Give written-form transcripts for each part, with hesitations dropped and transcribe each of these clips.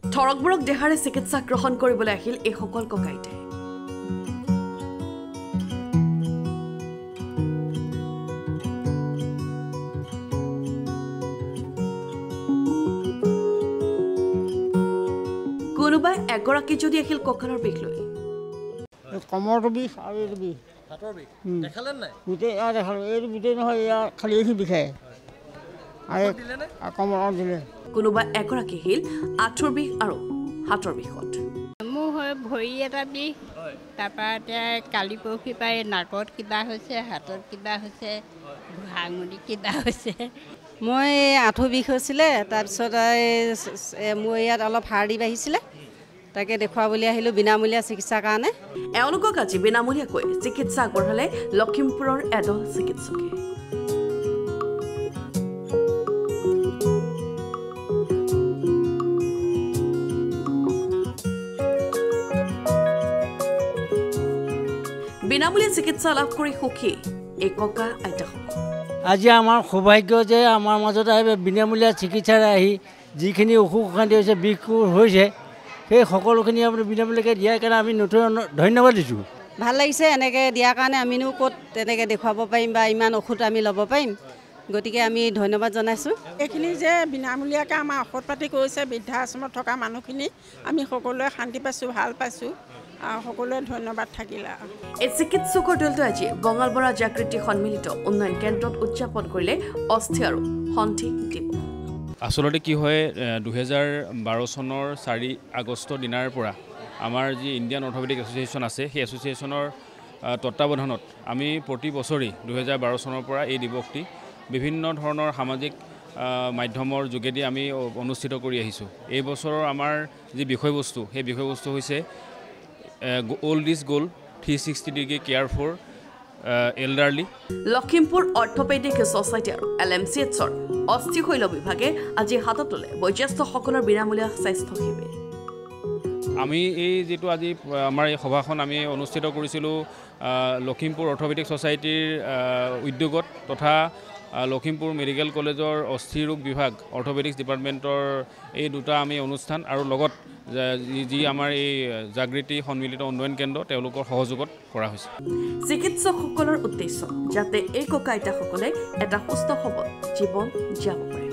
থৰকবোৰক দেহাৰে চিকিৎসা গ্ৰহণ কৰিবলৈ আহিল এই সকল ককাইতে কোনোবাই এগৰাকী যদি আহিল কঁকালৰ বিষ লৈ কমৰটো বিষ আৰু এইটো বিষ হাতৰ বিষ দেখালেন নাই গোটেই দেখালোঁ এইটো গোটেই নহয় ইয়াৰ খালি এইখিনি বিষায় আৰু কমৰত দিলে কোনোবা এগৰাকী আহিল আঁঠুৰ বিষ আৰু হাতৰ বিষত মোৰ হয় ভৰি এটা বিষ তাৰপৰা এতিয়া কালি পৰহি পাই নাকত কিবা হৈছে হাতত কিবা হৈছে ভাঙুনি কিবা হৈছে মই আঁঠু বিষ হৈছিলে তাৰপিছত মোৰ ইয়াত অলপ হাড়দি বাঢ়িছিলে তাকে দেখুৱাবলৈ আহিলোঁ বিনামূলীয়া চিকিৎসাৰ কাৰণে এওঁলোকক আজি বিনামূলীয়াকৈ চিকিৎসা আগবঢ়ালে লখিমপুৰৰ এদল চিকিৎসকে বিনামূলীয়া চিকিৎসা লাভ কৰি সুখী এই ককা আইতাসকল আজি আমাৰ সৌভাগ্য যে আমাৰ মাজত বিনামূলীয়া চিকিৎসাৰে আহি যিখিনি অসুখ অশান্তি হৈছে বিষ হৈছে সেই সকলোখিনি আপুনি বিনামূলীয়াকৈ দিয়াৰ কাৰণে আমি নতুন ধন্যবাদ দিছোঁ ভাল লাগিছে এনেকৈ দিয়াৰ কাৰণে আমিনো ক'ত তেনেকৈ দেখুৱাব পাৰিম বা ইমান ঔষধ আমি ল'ব পাৰিম গতিকে আমি ধন্যবাদ জনাইছোঁ এইখিনি যে বিনামূলীয়াকৈ আমাৰ ঔষধ পাতি কৰিছে বৃদ্ধাশ্ৰমত থকা মানুহখিনি আমি সকলোৱে শান্তি পাইছোঁ ভাল পাইছোঁ আৰু সকলোৱে ধন্যবাদ থাকিল এই চিকিৎসকৰ দলটো আজি বঙালবৰা জাগৃতি সন্মিলিত উন্নয়ন কেন্দ্ৰত উদযাপন কৰিলে অস্থি আৰু সন্ধি দিৱস আসলতে কি হয় 2012 চনৰ 4 আগষ্টৰ দিনাৰ পৰা আমাৰ যি ইণ্ডিয়ান অৰ্থপেডিক এছ'চিয়েশ্যন আছে সেই এছ'চিয়েশ্যনৰ তত্ত্বাৱধানত আমি প্ৰতি বছৰে 2012 চনৰ পৰা এই দিৱসটি বিভিন্ন ধৰণৰ সামাজিক মাধ্যমৰ যোগেদি আমি অনুষ্ঠিত কৰি আহিছোঁ এই বছৰৰ আমাৰ যি বিষয়বস্তু সেই বিষয়বস্তু হৈছে old is gold 360 degree care for elderly Lakhimpur orthopaedic society আৰু LMCHৰ অস্থিশৈল বিভাগে আজি হাতত তুলে বয়োজ্যেষ্ঠসকলৰ বিনামূলীয়া স্বাস্থ্য শিবিৰ আমি এই যেটো আজি আমাৰ এই সভাখন আমি অনুষ্ঠিত কৰিছিলোঁ লখিমপুৰ অৰ্থপেডিক ছ'চাইটিৰ উদ্যোগত তথা লখিমপুৰ মেডিকেল কলেজৰ অস্থি ৰোগ বিভাগ অৰ্থপেডিক্স ডিপাৰ্টমেণ্টৰ এই দুটা আমি অনুষ্ঠান আৰু লগত যি আমাৰ এই জাগৃতি সন্মিলিত উন্নয়ন কেন্দ্ৰ তেওঁলোকৰ সহযোগত কৰা হৈছে চিকিৎসকসকলৰ উদ্দেশ্য যাতে এই ককাইতাসকলে এটা সুস্থ সবল জীৱন জীয়াব পাৰে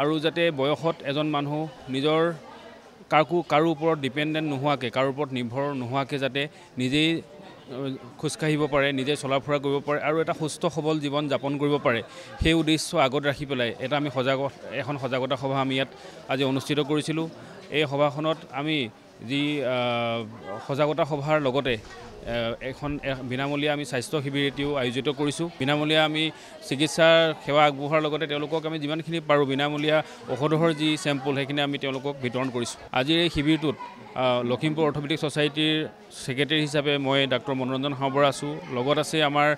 আৰু যাতে বয়সত এজন মানুহ নিজৰ কাৰো ওপৰত ডিপেণ্ডেণ্ট নোহোৱাকৈ কাৰো ওপৰত নিৰ্ভৰ নোহোৱাকৈ যাতে নিজেই খোজকাঢ়িব পাৰে নিজে চলা ফুৰা কৰিব পাৰে আৰু এটা সুস্থ সবল জীৱন যাপন কৰিব পাৰে সেই উদ্দেশ্য আগত ৰাখি পেলাই এটা আমি এখন সজাগতা সভা আমি ইয়াত আজি অনুষ্ঠিত কৰিছিলোঁ এই সভাখনত আমি যি সজাগতা সভাৰ লগতে এখন বিনামূলীয়া আমি স্বাস্থ্য শিবিৰ এটিও আয়োজিত কৰিছোঁ বিনামূলীয়া আমি চিকিৎসাৰ সেৱা আগবঢ়োৱাৰ লগতে তেওঁলোকক আমি যিমানখিনি পাৰোঁ বিনামূলীয়া ঔষধৰ যি চেম্পল সেইখিনি আমি তেওঁলোকক বিতৰণ কৰিছোঁ আজিৰ এই শিবিৰটোত লখিমপুৰ অৰ্থপেডিক ছ'চাইটিৰ ছেক্ৰেটাৰী হিচাপে মই ডাক্তৰ মনোৰঞ্জন হাওবৰা আছোঁ লগত আছে আমাৰ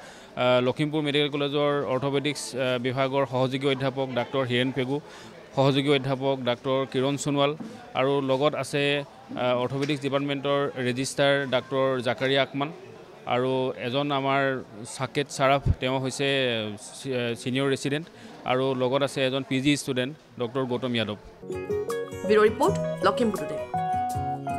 লখিমপুৰ মেডিকেল কলেজৰ অৰ্থপেডিক্স বিভাগৰ সহযোগী অধ্যাপক ডাক্তৰ হীৰেণ পেগু সহযোগী অধ্যাপক ডাক্তৰ কিৰণ সোণোৱাল আৰু লগত আছে অৰ্থপেডিক্স ডিপাৰ্টমেণ্টৰ ৰেজিষ্ট্ৰাৰ ডাক্তৰ জাকাৰিয়া আকমান আৰু এজন আমাৰ সাকেত চাৰাফ তেওঁ হৈছে ছিনিয়ৰ ৰেচিডেণ্ট আৰু লগত আছে এজন PG student doctor Gautam Yadav bureau report Lakhimpur today